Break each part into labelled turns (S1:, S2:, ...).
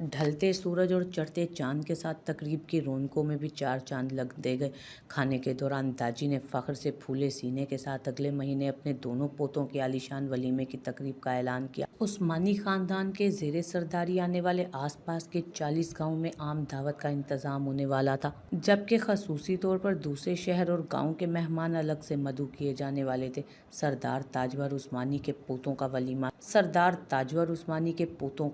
S1: ढलते सूरज और चढ़ते चांद के साथ तकरीब की रौनकों में भी चार चांद लग दे गए। खाने के दौरान दादी ने फख्र से फूले सीने के साथ अगले महीने अपने दोनों पोतों के आलीशान वलीमे की तकरीब का ऐलान किया। उस्मानी खानदान के जेरे सरदारी आने वाले आसपास के 40 गांव में आम दावत का इंतजाम होने वाला था, जबकि खसूसी तौर पर दूसरे शहर और गांव के मेहमान अलग से मदऊ किए जाने वाले थे। सरदार ताजवर उस्मानी के पोतों का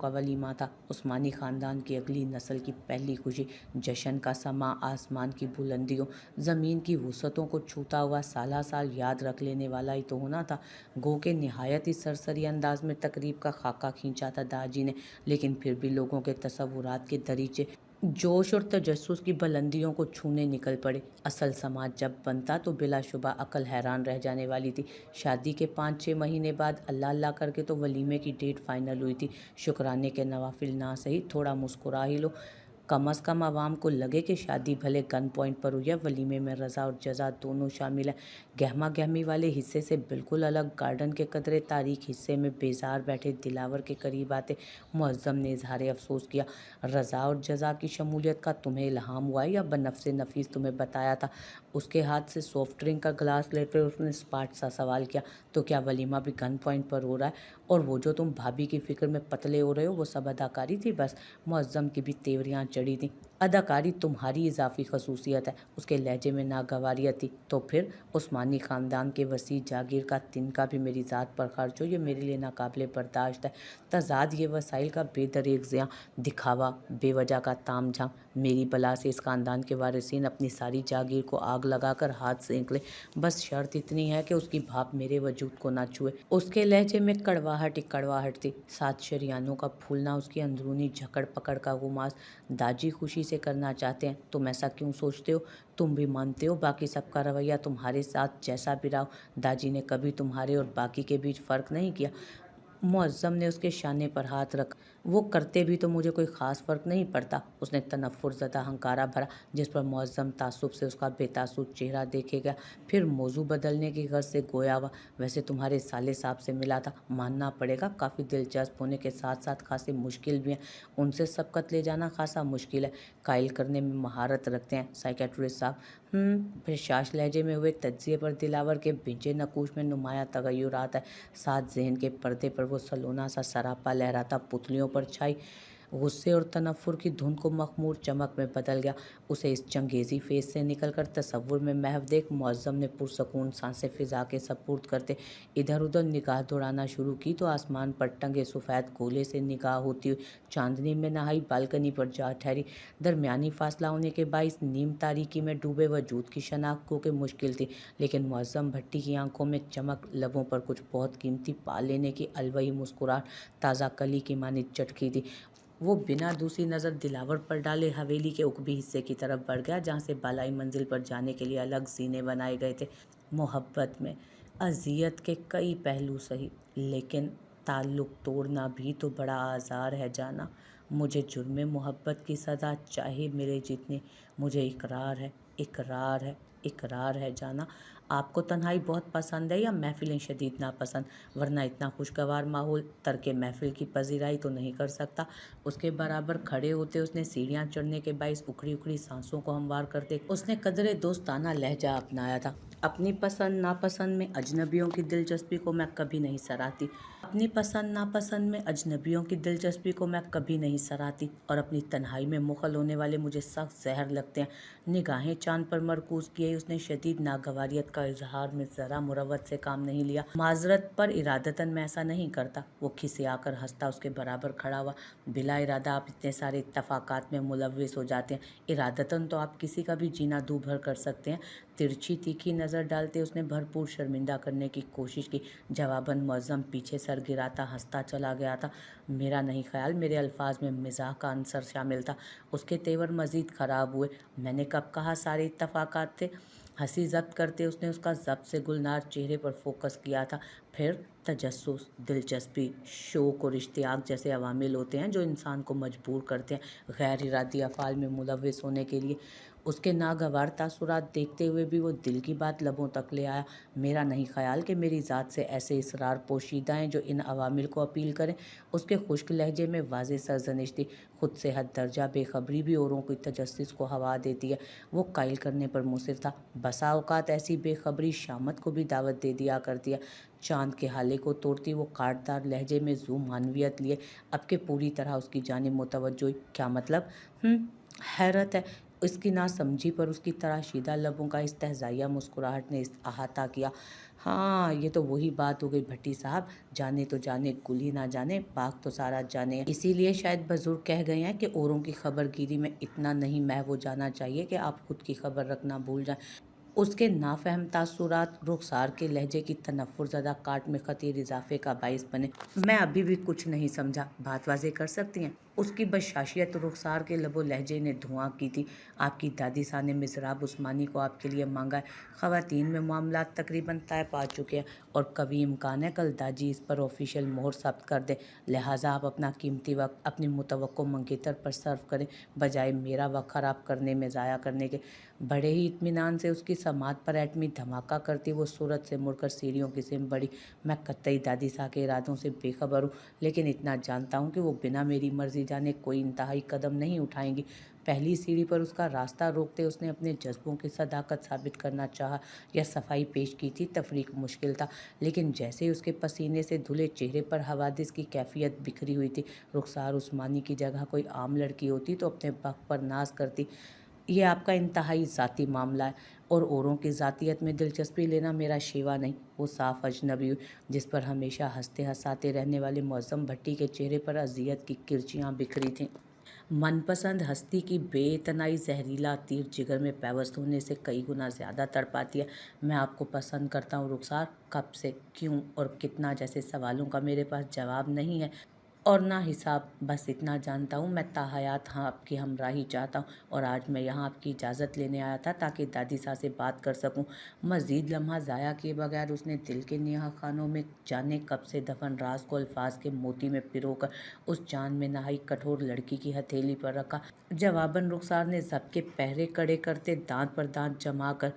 S1: वलीमा था। उस्मानी खानदान की अगली नस्ल की पहली खुशी, जश्न का समा, आसमान की बुलंदियों, ज़मीन की वुसअतों को छूता हुआ साला साल याद रख लेने वाला ही तो होना था। गो के निहायत ही सरसरी अंदाज में तकरीब का खाका खींचा था दाजी ने, लेकिन फिर भी लोगों के तसव्वुरात के दरीचे जोश और तजस्सुस की बुलंदियों को छूने निकल पड़े। असल समाज जब बनता तो बिलाशुबा अकल हैरान रह जाने वाली थी। शादी के 5-6 महीने बाद अल्लाह अल्लाह करके तो वलीमे की डेट फाइनल हुई थी। शुक्राने के नवाफिल ना सही, थोड़ा मुस्कुरा ही लो। कम अज़ कम आवाम को लगे कि शादी भले गन पॉइंट पर हुई है, वलीमे में रज़ा और जज़ा दोनों शामिल है। गहमा गहमी वाले हिस्से से बिल्कुल अलग गार्डन के कदरे तारीख हिस्से में बेजार बैठे दिलावर के करीब आते मुअज़्ज़म ने इजहार अफसोस किया, रज़ा और जज़ा की शमूलियत का तुम्हें इल्हाम हुआ है या बनफ्से नफीस तुम्हें बताया था? उसके हाथ से सॉफ्ट ड्रिंक का गिलास लेते उसने स्पाट सा सवाल किया, तो क्या वलीमा भी गन पॉइंट पर हो रहा है? और वो जो तुम भाभी की फिक्र में पतले हो रहे हो, वो सब अदाकारी थी बस? मुअज़्ज़म की भी तेवरियां चढ़ी थी। अदाकारी तुम्हारी इजाफी खसूसियत है, उसके लहजे में नागवारियत थी। तो फिर उस्मानी ख़ानदान के वसी जागीर का तिनका भी मेरी ज़ात पर खर्च हो, ये मेरे लिए नाकाबिले बर्दाश्त है। तजाद ये वसाइल का बेदरेक ज़िया, दिखावा, बेवजह का ताम झाम। मेरी बला से इस ख़ानदान के वारिसीन अपनी सारी जागीर को आग लगाकर हाथ सेंक ले, बस शर्त इतनी है कि उसकी भाप मेरे वजूद को ना छुए। उसके लहजे में कड़वाहट ही कड़वाहट थी, सात शरियानों का फूलना, उसकी अंदरूनी झकड़ पकड़ का गुमास। दाजी खुशी से करना चाहते हैं, तुम ऐसा क्यों सोचते हो? तुम भी मानते हो बाकी सबका रवैया तुम्हारे साथ जैसा भी रहा हो, दाजी ने कभी तुम्हारे और बाकी के बीच फ़र्क नहीं किया। मुअज़्ज़म ने उसके शाने पर हाथ रखा। वो करते भी तो मुझे कोई ख़ास फ़र्क नहीं पड़ता, उसने तनफ़ुर ज़दा हंकारा भरा, जिस पर मुअज़्ज़म तासुब से उसका बेतासुब चेहरा देखे गया। फिर मौजू बदलने की गर्ज से गोया हुआ, वैसे तुम्हारे साले साहब से मिला था, मानना पड़ेगा काफ़ी दिलचस्प होने के साथ साथ खासी मुश्किल भी हैं। उनसे सबकत ले जाना खासा मुश्किल है, कायल करने में महारत रखते हैं साइकेट्रिस्ट साहब। फिर शाश लहजे में हुए तज्ज़िये पर दिलावर के भिंजे नकूश में नुमाया तगय्युरात है। साथ ज़हन के पर्दे पर वो सलोना सा सरापा लहराता पुतलियों पर छाई गुस्से और तनफ़ुर की धुन को मखमूर चमक में बदल गया। उसे इस चंगेज़ी फेस से निकलकर तसव्वुर में महव देख मुअज़्ज़म ने पुरसकून सांसें फ़िज़ा के सपुर्द करते इधर उधर निगाह दौड़ाना शुरू की तो आसमान पर टंगे सफ़ेद गोले से निगाह होती हुई चांदनी में नहाई बालकनी पर जा ठहरी। दरमियानी फासला होने के बाइस नीम तारीकी में डूबे वजूद की शनाख्त को के मुश्किल थी, लेकिन मुअज़्ज़म भट्टी की आंखों में चमक, लबों पर कुछ बहुत कीमती पा लेने की अलवही मुस्कुराहट ताज़ा कली की मानित चटकी थी। वो बिना दूसरी नज़र दिलावर पर डाले हवेली के उकबी हिस्से की तरफ बढ़ गया, जहाँ से बालाई मंजिल पर जाने के लिए अलग ज़ीने बनाए गए थे। मोहब्बत में अज़ियत के कई पहलू सही, लेकिन ताल्लुक़ तोड़ना भी तो बड़ा आज़ार है जाना। मुझे जुर्मे मोहब्बत की सज़ा चाहे मिले जितनी, मुझे इकरार है जाना। आपको तन्हाई बहुत पसंद है या महफ़िलें शदीद नापसंद? वरना इतना खुशगवार माहौल तर्के महफ़िल की पजीराई तो नहीं कर सकता। उसके बराबर खड़े होते उसने सीढ़ियाँ चढ़ने के बाइस उखड़ी उखड़ी सांसों को हमवार करते उसने कदरे दोस्ताना लहजा अपनाया था। अपनी पसंद नापसंद में अजनबियों की दिलचस्पी को मैं कभी नहीं सराहती और अपनी तन्हाई में मुखल होने वाले मुझे सख्त जहर लगते हैं। निगाहें चांद पर मरकूज किए उसने शदीद नागवारियत का इजहार में ज़रा मुरवत से काम नहीं लिया। माजरत पर इरादतन मैं ऐसा नहीं करता। वो खिसे आकर हंसता उसके बराबर खड़ा हुआ। बिला इरादा आप इतने सारे इत्तफाकात में मुलव्विस हो जाते हैं, इरादतन तो आप किसी का भी जीना दू भर कर सकते हैं। तिरछी तीखी नज़र डालते उसने भरपूर शर्मिंदा करने की कोशिश की। जवाबन मुअज़्ज़म पीछे सर गिराता हंसता चला गया था। मेरा नहीं ख्याल मेरे अल्फाज में मिजाह का अंसर शामिल था। उसके तेवर मज़ीद ख़राब हुए। मैंने कब कहा सारे इत्तफाकात थे? हंसी ज़ब्त करते उसने उसका ज़ब्त से गुलनार चेहरे पर फोकस किया था। फिर तजस्सुस, दिलचस्पी, शौक और इश्तियाक जैसे अवामिल होते हैं जो इंसान को मजबूर करते हैं गैर इरादी अफ़ाल में मुलव्विस होने के लिए। उसके नागवार तासुरात देखते हुए भी वो दिल की बात लबों तक ले आया। मेरा नहीं ख़याल कि मेरी ज़ात से ऐसे इसरार पोशीदा हैं जो इन अवामिल को अपील करें। उसके खुश्क लहजे में वाज़ेह सरज़निश थी। खुद से हद दर्जा बेखबरी भी औरों की तजस्सुस को हवा देती है। वो कायल करने पर मुसिर था। बसा औकात ऐसी बेखबरी शामत को भी दावत दे दिया करती है। चाँद के हाले को तोड़ती वो काटदार लहजे में ज़ू मानवियत लिए अब के पूरी तरह उसकी जानिब मुतवज्जो हुई। क्या मतलब? हैरत है। इसकी ना समझी पर उसकी तराशीदा लबों का इस्तेहज़ाइया मुस्कुराहट ने अहाता किया। हाँ, ये तो वही बात हो गई भट्टी साहब, जाने तो जाने गुल ही ना जाने, बाग तो सारा जाने। इसीलिए शायद बुजुर्ग कह गए हैं कि औरों की खबरगिरी में इतना नहीं महव हो जाना चाहिए कि आप खुद की खबर रखना भूल जाएं। उसके नाफहम तासुरात रुखसार के लहजे की तनफ़ुरज़दा काट में खतीर इजाफे का बाइस बने। मैं अभी भी कुछ नहीं समझा, बात वाज़ेह कर सकती हैं? उसकी बशाशियत रुखसार के लबो लहजे ने धुआं की थी। आपकी दादी सा ने मिज़राब उस्मानी को आपके लिए मांगा है। ख़वातीन में मामलात तकरीबन तय पा चुके हैं और कभी इम्कान है कल दादी इस पर ऑफिशियल मोहर सब्त कर दे। लिहाजा आप अपना कीमती वक्त अपनी मुतवक्को मंगेतर पर सर्व करें बजाय मेरा वक्त ख़राब करने में ज़ाया करने के। बड़े ही इत्मीनान से उसकी समात पर एटमी धमाका करती वो सूरत से मुड़कर सीढ़ियों की सिम बढ़ी। मैं कतई दादी सा के इरादों से बेखबर हूँ, लेकिन इतना जानता हूँ कि वो बिना मेरी मर्जी जाने कोई इंतहाई कदम नहीं उठाएंगी। पहली सीढ़ी पर उसका रास्ता रोकते उसने अपने जज्बों की सदाकत साबित करना चाहा या सफाई पेश की थी। तफरीक मुश्किल था, लेकिन जैसे ही उसके पसीने से धुले चेहरे पर हवादिस की कैफियत बिखरी हुई थी। रुखसार उस्मानी की जगह कोई आम लड़की होती तो अपने बख पर नाज करती। ये आपका इंतहाई ज़ाती मामला है और औरों की ज़ातियत में दिलचस्पी लेना मेरा शेवा नहीं। वो साफ अजनबी हुई जिस पर हमेशा हंसते हंसाते रहने वाले मौसम भट्टी के चेहरे पर अजियत की किरचियाँ बिखरी थीं। मनपसंद हस्ती की बेतनाई जहरीला तीर जिगर में पेवस्त होने से कई गुना ज़्यादा तड़पाती है। मैं आपको पसंद करता हूँ रुखसार, कब से, क्यों और कितना जैसे सवालों का मेरे पास जवाब नहीं है और ना हिसाब। बस इतना जानता हूँ मैं ताहयात हाँ आपकी हमराही चाहता हूँ और आज मैं यहाँ आपकी इजाज़त लेने आया था ताकि दादी सा से बात कर सकूँ। मज़ीद लम्हा ज़ाया किए बगैर उसने दिल के नेहा खानों में जाने कब से दफन राज को अल्फाज के मोती में पिरोकर उस जान में नहाई कठोर लड़की की हथेली पर रखा। जवाबन रुखसार ने ज़ब्त के पहरे कड़े करते दांत पर दांत जमा कर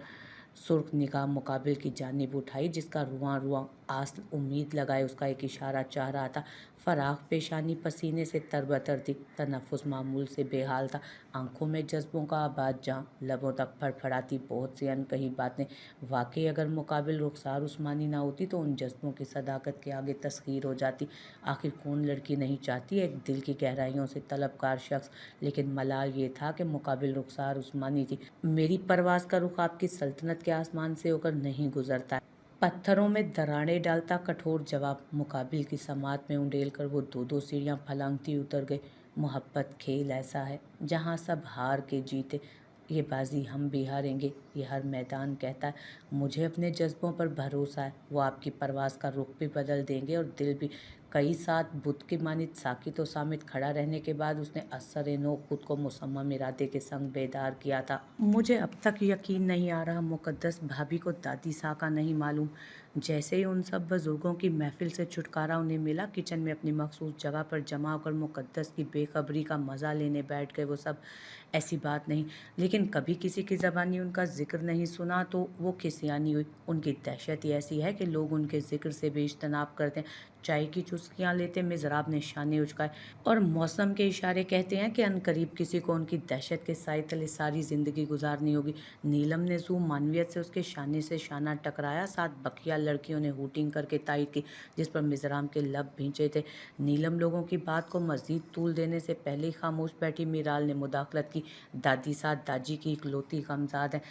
S1: सुर्ख निगाह मुकाबिल की जानिब उठाई जिसका रुआं रुआं आस उम्मीद लगाए उसका एक इशारा चाह रहा था। फराख पेशानी पसीने से तरबतर थी। तनफ़ुस मामूल से बेहाल था। आंखों में जज्बों का आबाद जहाँ लबों तक फड़फड़ाती बहुत सी अनकही बातें। वाकई अगर मुकाबिल रुखसार उस्मानी ना होती तो उन जज्बों की सदाकत के आगे तस्खीर हो जाती। आखिर कौन लड़की नहीं चाहती एक दिल की गहराइयों से तलबगार शख्स, लेकिन मलाल ये था कि मुकाबिल रुखसार उस्मानी थी। मेरी परवाज़ का रुख आपकी सल्तनत के आसमान से होकर नहीं गुजरता है। पत्थरों में दरारें डालता कठोर जवाब। मुकाबिल की समात में उंडेल कर वो दो दो सीढ़ियाँ फलांगती उतर गए। मोहब्बत खेल ऐसा है जहाँ सब हार के जीते। ये बाजी हम भी हारेंगे, ये हर मैदान कहता है। मुझे अपने जज्बों पर भरोसा है, वो आपकी परवाज़ का रुख भी बदल देंगे और दिल भी। कई साथ बुत की मानित साकित और सामित खड़ा रहने के बाद उसने असर नो खुद को मुसम्मम इरादे के संग बेदार किया था। मुझे अब तक यकीन नहीं आ रहा मुकद्दस भाभी को दादी सा का नहीं मालूम। जैसे ही उन सब बुजुर्गों की महफिल से छुटकारा उन्हें मिला, किचन में अपनी मखसूस जगह पर जमा होकर मुकद्दस की बेखबरी का मज़ा लेने बैठ गए वो सब। ऐसी बात नहीं, लेकिन कभी किसी की ज़बानी उनका जिक्र नहीं सुना तो वो खिसियानी हुई। उनकी दहशत ही ऐसी है कि लोग उनके जिक्र से भी इज्तनाब करते हैं। चाय की चुस्कियाँ लेते मिज़राब ने शाने उचकाए और मौसम के इशारे कहते हैं कि अनकरीब किसी को उनकी दहशत के साए तले सारी ज़िंदगी गुजारनी होगी। नीलम ने ज़ू मानवियत से उसके शाने से शाना टकराया। साथ बकिया लड़कियों ने हूटिंग करके तायद की जिस पर मिज़राम के लब भींचे थे। नीलम लोगों की बात को मज़ीद तूल देने से पहले ही खामोश बैठी मीराल ने मुदाखलत की। दादी साथ दाजी की इकलौती गमज़ाद है।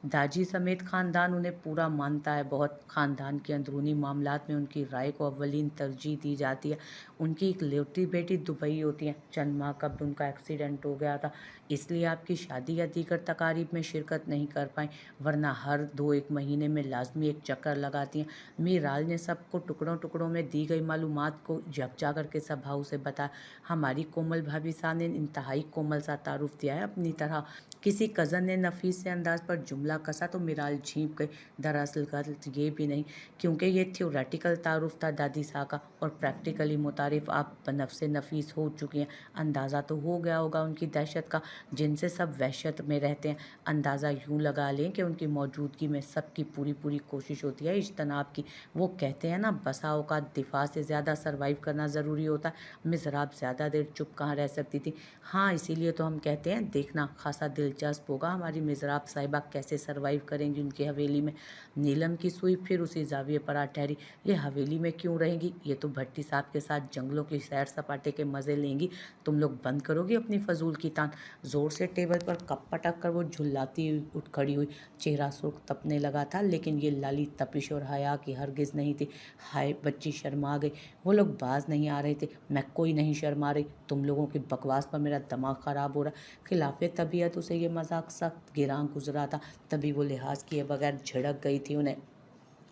S1: दाजी समेत ख़ानदान उन्हें पूरा मानता है। बहुत ख़ानदान के अंदरूनी मामलात में उनकी राय को अव्वलीन तरजीह दी जाती है। उनकी एक लौती बेटी दुबई होती है। चंद माह कब्ल उनका एक्सीडेंट हो गया था, इसलिए आपकी शादी या दीगर तकारीब में शिरकत नहीं कर पाई, वरना हर 2-1 महीने में लाजमी एक चक्कर लगाती हैं। मीराल ने सबको टुकड़ों टुकड़ों में दी गई मालूमात को यकजा करके सभाओं से बताया। हमारी कोमल भाभी साहब ने इंतहाई कोमल सा तारुफ दिया है अपनी तरह। किसी कज़न ने नफीस से अंदाज पर जुमला मामला कसा तो मिराल झींप गई। दरअसल गलत ये भी नहीं, क्योंकि ये थ्योरेटिकल तारुफ था दादी सा का और प्रैक्टिकली मुतारिफ आप बनफ्से नफीस हो चुकी हैं। अंदाज़ा तो हो गया होगा उनकी दहशत का, जिनसे सब वहशत में रहते हैं। अंदाज़ा यूँ लगा लें कि उनकी मौजूदगी में सबकी पूरी पूरी कोशिश होती है इज्तनाब की। वो कहते हैं ना, बसा औकात दिफा से ज़्यादा सर्वाइव करना ज़रूरी होता है। मिज़राब ज़्यादा देर चुप कहाँ रह सकती थी। हाँ, इसीलिए तो हम कहते हैं, देखना खासा दिलचस्प होगा हमारी मिज़राब साहिबा कैसे सर्वाइव करेंगी उनकी हवेली में। नीलम की सुई फिर उसी जाविये पर आ ठहरी। ये हवेली में क्यों रहेंगी? ये तो भट्टी साहब के साथ जंगलों की सैर सपाटे के मज़े लेंगी। तुम लोग बंद करोगी अपनी फजूल की तान? ज़ोर से टेबल पर कप पटक कर वो झुल्लाती हुई उठ खड़ी हुई। चेहरा सुर्ख तपने लगा था, लेकिन ये लाली तपिश और हया की हरगिज़ नहीं थी। हाय, बच्ची शर्मा गई। वो लोग बाज नहीं आ रहे थे। मैं कोई नहीं शर्मा रही। तुम लोगों की बकवास पर मेरा दिमाग ख़राब हो रहा। खिलाफ़े तबीयत उसे ये मजाक सख्त गिरां गुजरा था। तभी वो लिहाज किए बगैर झिड़क गई थी उन्हें।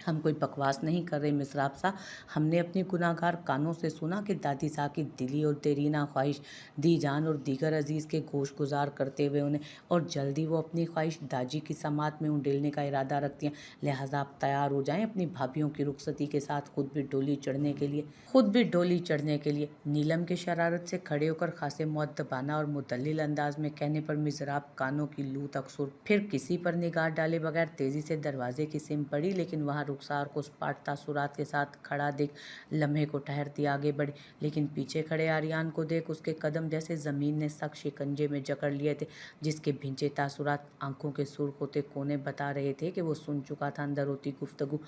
S1: हम कोई बकवास नहीं कर रहे मिसराब सा। हमने अपनी गुनाहगार कानों से सुना कि दादी सा की दिली और देरीना ख्वाहिश दी जान और दीगर अजीज़ के गोश गुजार करते हुए उन्हें, और जल्दी वो अपनी ख्वाहिश दाजी की समात में उंडेलने का इरादा रखती हैं। लिहाजा आप तैयार हो जाएं अपनी भाभीियों की रुखसती के साथ खुद भी डोली चढ़ने के लिए। नीलम के शरारत से खड़े होकर खासे मुअद्दबाना और मुदल्लिल अंदाज में कहने पर मिज़राब कानों की लू तक सुर फिर किसी पर निगाह डाले बगैर तेजी से दरवाजे की सिम पड़ी, लेकिन वहां रुखसार को स्पाट तासुरात के साथ खड़ा देख लम्हे को ठहरती आगे बढ़ी। लेकिन पीछे खड़े आर्यान को देख उसके कदम जैसे जमीन ने सख्त शिकंजे में जकड़ लिए थे, जिसके भिंचे तासुरात आंखों के सुर्ख होते कोने बता रहे थे कि वो सुन चुका था अंदर होती गुफ्तगू।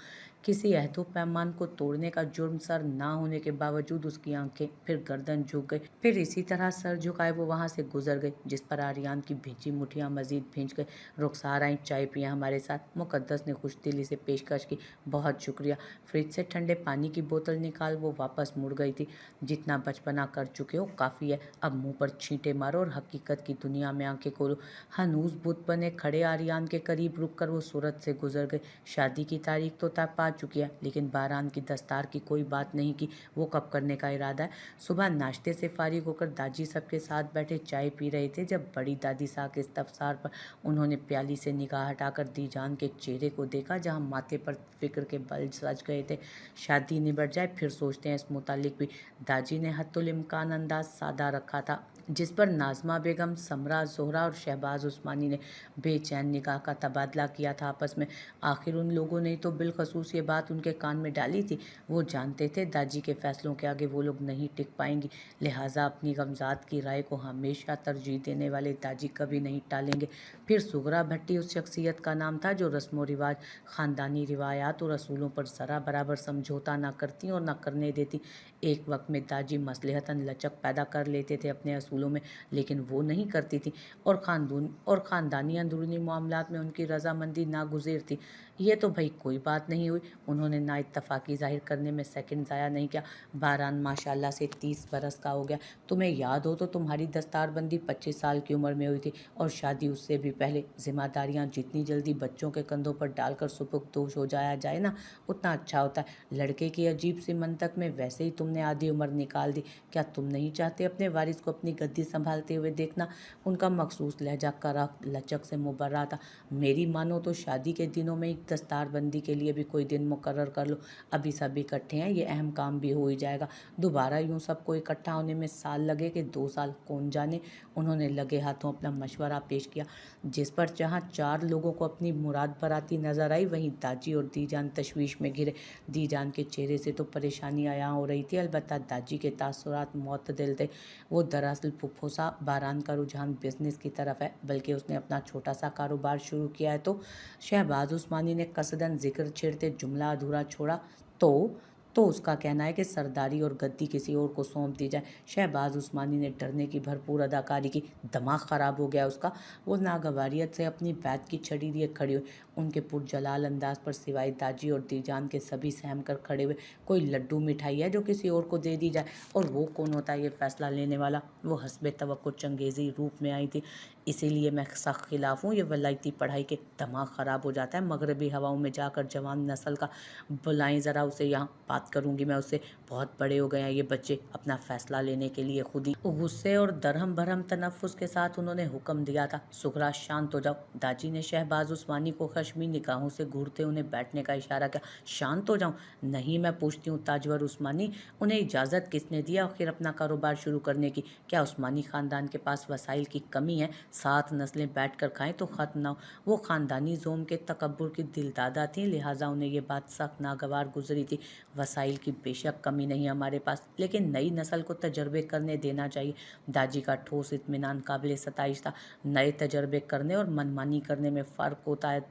S1: किसी अहदो पैमान को तोड़ने का जुर्म सर ना होने के बावजूद उसकी आंखें फिर गर्दन झुक गई। फिर इसी तरह सर झुकाए वो वहां से गुजर गई, जिस पर आर्यान की भिंची मुठियां मजीद भिंच गई। रुखसार आई, चाय पिया हमारे साथ? मुकद्दस ने खुशदिली से पेशकश की। बहुत शुक्रिया। फ्रिज से ठंडे पानी की बोतल निकाल वो वापस मुड़ गई थी। जितना बचपना कर चुके हो काफ़ी है, अब मुंह पर छींटे मारो और हकीकत की दुनिया में आंखें खोलो। हनूज बुत बने खड़े आर्यान के करीब रुककर वो सूरत से गुजर गई। शादी की तारीख तो तय पा चुकी है, लेकिन बारान की दस्तार की कोई बात नहीं की। वो कब करने का इरादा है? सुबह नाश्ते से फारिग होकर दादी सबके साथ बैठे चाय पी रहे थे, जब बड़ी दादी सा के इस्तफसार पर उन्होंने प्याली से निगाह हटाकर दीजान के चेहरे को देखा, जहां माथे पर फिक्र के बल सज गए थे। शादी निबट जाए फिर सोचते हैं इस मुतालिक भी। दादी ने हत्तुल इम्कान अंदाज सादा रखा था, जिस पर नाज़मा बेगम, समरा, जोहरा और शहबाज उस्मानी ने बेचैन निगाह का तबादला किया था आपस में। आखिर उन लोगों ने तो बिलखसूस ये बात उनके कान में डाली थी। वो जानते थे दादी के फैसलों के आगे वो लोग नहीं टिक पाएंगी, लिहाजा अपनी गमजात की राय को हमेशा तरजीह देने वाले दादी कभी नहीं टालेंगे। फिर सुगरा भट्टी उस शख्सियत का नाम था जो रस्म व रिवाज, ख़ानदानी रिवायात और असूलों पर ज़रा बराबर समझौता ना करती और ना करने देती। एक वक्त में दादी मसलहतन लचक पैदा कर लेते थे अपने असूलों में, लेकिन वो नहीं करती थी, और ख़ानदानी अंदरूनी मामलात में उनकी रजामंदी नागुज़ीर थी। ये तो भाई कोई बात नहीं हुई। उन्होंने ना इत्तफाकी जाहिर करने में सेकंड ज़ाया नहीं किया। बारान माशाल्लाह से 30 बरस का हो गया। तुम्हें याद हो तो तुम्हारी दस्तारबंदी 25 साल की उम्र में हुई थी, और शादी उससे भी पहले। जिम्मेदारियां जितनी जल्दी बच्चों के कंधों पर डालकर सुपुर्दोश हो जाया जाए ना, उतना अच्छा होता है। लड़के की अजीब सी मंतक में वैसे ही तुमने आधी उम्र निकाल दी। क्या तुम नहीं चाहते अपने वारिस को अपनी गद्दी संभालते हुए देखना? उनका मखसूस लहजा करा लचक से मुबर्रा था। मेरी मानो तो शादी के दिनों में एक दस्तारबंदी के लिए भी कोई दिन मुकर्रर कर लो। अभी सब इकट्ठे हैं, ये अहम काम भी हो ही जाएगा। दोबारा यूं सबको इकट्ठा होने में साल लगे कि 2 साल, कौन जाने। उन्होंने लगे हाथों अपना मशवरा पेश किया, जिस पर जहाँ 4 लोगों को अपनी मुराद बराती नजर आई, वहीं दाजी और दीजान तशवीश में घिरे। दीजान के चेहरे से तो परेशानी आया हो रही थी, अलबत्ता दाजी के तासुरात मुअतदिल थे। वो दरअसल फुफ्फो सा बारान का रुझान बिजनेस की तरफ है, बल्कि उसने अपना छोटा सा कारोबार शुरू किया है। तो शहबाज उस्मानी ने कसदन जिक्र छेड़ते जुमला अधूरा छोड़ा। तो उसका कहना है कि सरदारी और गद्दी किसी और को सौंप दी जाए। शहबाज उस्मानी ने डरने की भरपूर अदाकारी की। दिमाग ख़राब हो गया उसका। वो नागवारियत से अपनी बैत की छड़ी लिए खड़ी हुई। उनके पुरजलाल अंदाज पर सिवाय दाजी और दीजान के सभी सहम कर खड़े हुए। कोई लड्डू मिठाई है जो किसी और को दे दी जाए? और वो कौन होता है ये फैसला लेने वाला? वो हस्बे तवक्को चंगेज़ी रूप में आई थी। इसीलिए मैं सख्त खिलाफ हूँ ये वलायती पढ़ाई के। दिमाग ख़राब हो जाता है मगरबी हवाओं में जाकर। जवान नस्ल का बुलाएं ज़रा उसे यहाँ। बात करूंगी मैं उससे, बहुत बड़े हो गए हैं ये बच्चे अपना फैसला लेने के लिए खुद ही। गुस्से और दरहम भरम तनफ्फुस के साथ उन्होंने हुक्म दिया था, सुखराज शांत हो जाओ। दाजी ने शहबाज उस्मानी को खश्मी निगाहों से घूरते उन्हें बैठने का इशारा किया। शांत हो जाऊं? नहीं, मैं पूछती हूँ ताजवर उस्मानी, उन्हें इजाज़त किसने दिया आखिर अपना कारोबार शुरू करने की? क्या उस्मानी ख़ानदान के पास वसाइल की कमी है? 7 नस्लें बैठकर खाएं तो ख़त्म ना हो। वो ख़ानदानी जोम के तकब्बुर की दिलदादा थीं, लिहाजा उन्हें ये बात सख्त नागवार गुजरी थी। वसाइल की बेशक कमी नहीं हमारे पास, लेकिन नई नस्ल को तजर्बे करने देना चाहिए। दाजी का ठोस इत्मीनान काबिल सताइश था। नए तजर्बे करने और मनमानी करने में फ़र्क होता है।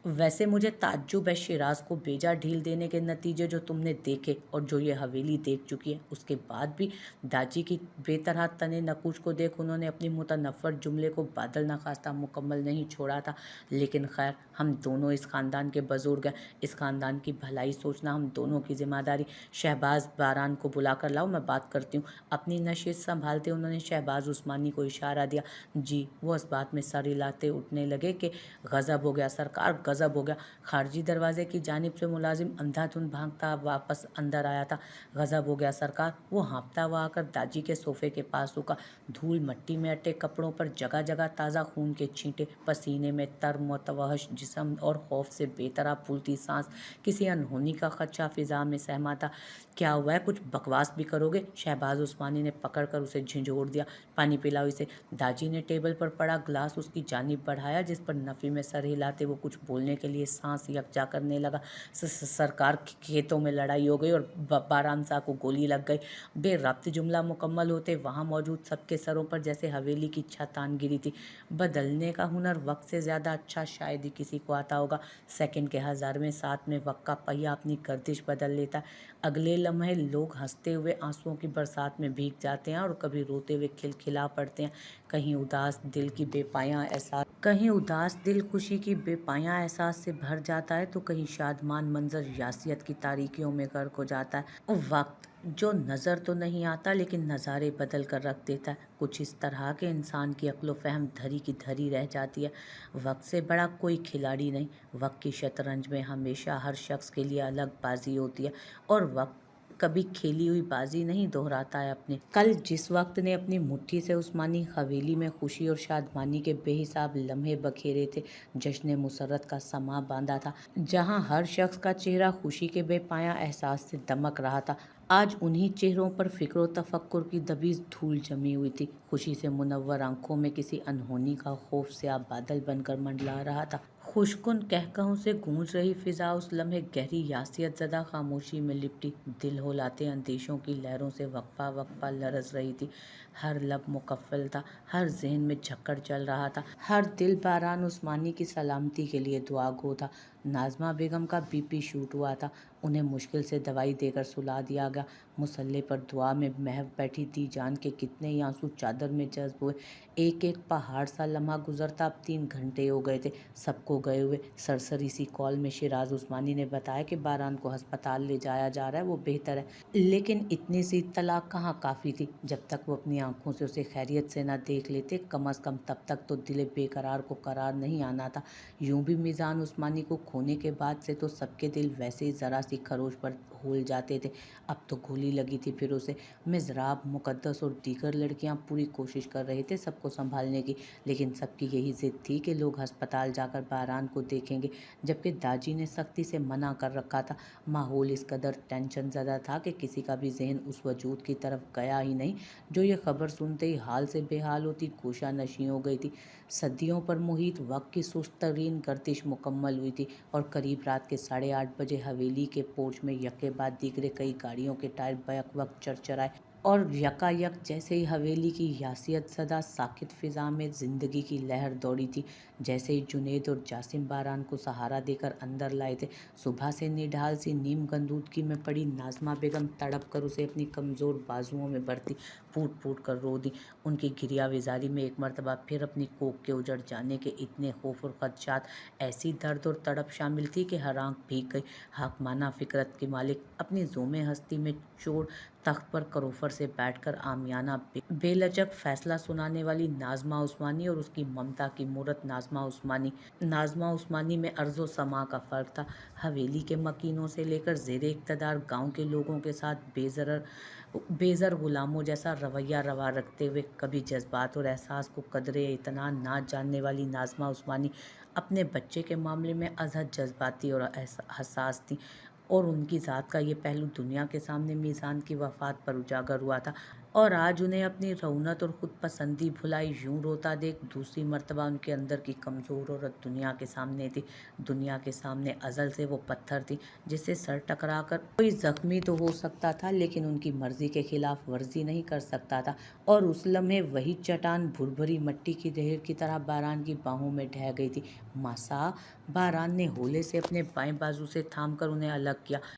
S1: वैसे मुझे ताज्जुब है शिराज को बेजा ढील देने के नतीजे जो तुमने देखे और जो ये हवेली देख चुकी है, उसके बाद भी। दाजी की बेतरह तने नकूच को देख उन्होंने अपनी मुतनफ़्फर जुमले को बादल नखास्ता मुकम्मल नहीं छोड़ा था। लेकिन खैर, हम दोनों इस ख़ानदान के बुज़ुर्ग हैं, इस ख़ानदान की भलाई सोचना हम दोनों की जिम्मेदारी। शहबाज बारान को बुला कर लाओ, मैं बात करती हूँ। अपनी नशिस्त संभालते उन्होंने शहबाज उस्मानी को इशारा दिया। जी, वो इस बात में सर हिलाते उठने लगे कि गज़ब हो गया सरकार, गज़ब हो गया। खारजी दरवाजे की जानिब से मुलाजिम अंधाधुंध भागता वापस अंदर आया था। गज़ब हो गया सरकार, वो हाँफता हुआ आकर दाजी के सोफे के पास रुका। धूल मट्टी में अटे कपड़ों पर जगह जगह ताज़ा खून के छींटे, पसीने में तर मुतवहश जिस्म और खौफ से बेतरह फूलती सांस, किसी अनहोनी का खदशा फिजा में सहमा था। क्या हुआ है, कुछ बकवास भी करोगे? शहबाज उस्मानी ने पकड़कर उसे झंझोड़ दिया। पानी पिलाओ इसे। दाजी ने टेबल पर पड़ा ग्लास उसकी जानिब बढ़ाया, जिस पर नफ़ी में सर हिलाते वो कुछ बोलने के लिए सांस यकजा करने लगा। सरकार, खेतों में लड़ाई हो गई और बारान शाह को गोली लग गई। बेरब्त जुमला मुकम्मल होते वहाँ मौजूद सबके सरों पर जैसे हवेली की छत तान गिरी थी। बदलने का हुनर वक्त से ज़्यादा अच्छा शायद ही किसी को आता होगा। सेकंड के 1000वें साथ में वक्त का पहिया अपनी गर्दिश बदल लेता है। अगले लम्हे लोग हंसते हुए आंसुओं की बरसात में भीग जाते हैं और कभी रोते हुए खिलखिला पड़ते हैं। कहीं उदास दिल खुशी की बेपायां एहसास से भर जाता है, तो कहीं शादमान मंजर यासियत की तारीकियों में गर्क हो जाता है। वक्त जो नज़र तो नहीं आता लेकिन नज़ारे बदल कर रख देता है। कुछ इस तरह के इंसान की अक्ल व फहम धरी की धरी रह जाती है। वक्त से बड़ा कोई खिलाड़ी नहीं। वक्त की शतरंज में हमेशा हर शख्स के लिए अलग बाजी होती है और वक्त कभी खेली हुई बाजी नहीं दोहराता है अपने। कल जिस वक्त ने अपनी मुट्ठी से उस्मानी हवेली में खुशी और शादमानी के बेहिसाब लम्हे बखेरे थे, जश्न मुसर्रत का समा बांधा था, जहां हर शख्स का चेहरा खुशी के बेपाया एहसास से दमक रहा था, आज उन्हीं चेहरों पर फिक्र व तफक्कुर की दबीज धूल जमी हुई थी। खुशी से मुनव्वर आंखों में किसी अनहोनी का खौफ से आप बादल बनकर मंडला रहा था। खुशकुन कहकहों से गूंज रही फिजा उस लम्हे गहरी यासियत ज़दा खामोशी में लिपटी, दिल होलाते अंदेशों की लहरों से वक्फा वक्फा लरस रही थी। हर लब मुकफ्फल था, हर जहन में झक्कड़ चल रहा था, हर दिल बारान उस्मानी की सलामती के लिए दुआ गो था। नाज़मा बेगम का बीपी शूट हुआ था, उन्हें मुश्किल से दवाई देकर सुला दिया गया। मुसल्ले पर दुआ में महव बैठी दी जान के कितने ही आंसू चादर में जज्ब हुए। एक एक पहाड़ सा लम्हा गुजरता अब 3 घंटे हो गए थे सबको गए हुए। सरसरी सी कॉल में शिराज उस्मानी ने बताया कि बारान को अस्पताल ले जाया जा रहा है, वो बेहतर है। लेकिन इतनी सी इत्तला कहाँ काफ़ी थी। जब तक वो अपनी आंखों से उसे खैरियत से न देख लेते, कम अज़ कम तब तक तो दिल बेकरार को करार नहीं आना था। यूं भी मीज़ान उस्मानी को खोने के बाद से तो सबके दिल वैसे ही ज़रा सी खरोश पर होल जाते थे। अब तो गोली लगी थी फिर उसे। मिज़राब, मुक़द्दस और दीगर लड़कियां पूरी कोशिश कर रहे थे सबको संभालने की, लेकिन सबकी यही ज़िद थी कि लोग अस्पताल जाकर बारान को देखेंगे, जबकि दाजी ने सख्ती से मना कर रखा था। माहौल इस कदर टेंशन ज़दा था कि किसी का भी जहन उस वजूद की तरफ गया ही नहीं जो ये खबर सुनते ही हाल से बेहाल होती गोशा नशी हो गई थी। सदियों पर मुहित वक्त की सुस्त तरीन गर्दिश मुकम्मल हुई थी और करीब रात के 8:30 बजे हवेली के पोर्च में यके बाद दीगरे कई गाड़ियों के टायर बैक वक्त चरचराए और यकायक जैसे ही हवेली की यासियत ज़दा साकित फ़िज़ा में ज़िंदगी की लहर दौड़ी थी। जैसे ही जुनेद और जासिम बारान को सहारा देकर अंदर लाए थे, सुबह से निढाल सी नीम गंदूदगी में पड़ी नाज़मा बेगम तड़प कर उसे अपनी कमज़ोर बाजुओं में भरती फूट फूट कर रो दी। उनकी गिरिया विजारी में एक मरतबा फिर अपनी कोख के उजड़ जाने के इतने खौफ और खदशात, ऐसी दर्द और तड़प शामिल थी कि हर आंख भीग गई। हाकमाना फ़िक्रत के मालिक अपनी ज़ोमे हस्ती में चोर तख्त पर करोफर से बैठकर आमियाना बे लचक फैसला सुनाने वाली नाज़मा उस्मानी और उसकी ममता की मूरत नाज़मा उस्मानी में अर्ज़ो समा का फ़र्क था। हवेली के मकीनों से लेकर ज़ेरे इक़्तिदार गाँव के लोगों के साथ बेज़र गुलामों जैसा रवैया रवा रखते हुए कभी जज्बात और एहसास को कदरे इत्मीनान ना जानने वाली नाज़मा उस्मानी अपने बच्चे के मामले में अज़हद जज्बाती और हसास थी, और उनकी ज़ात का ये पहलू दुनिया के सामने मीज़ान की वफ़ात पर उजागर हुआ था। और आज उन्हें अपनी रौनक और खुद पसंदी भुलाई यूं रोता देख दूसरी मर्तबा उनके अंदर की कमज़ोर औरत दुनिया के सामने थी। दुनिया के सामने अज़ल से वो पत्थर थी जिससे सर टकरा कर कोई ज़ख्मी तो हो सकता था, लेकिन उनकी मर्ज़ी के खिलाफ वर्जी नहीं कर सकता था। और उस लम्हे वही चट्टान भुरभुरी मिट्टी की ढेर की तरह बारान की बाहों में ढह गई थी। मासा बारान ने होले से अपने बाएं बाजू से थाम कर उन्हें अलग किया।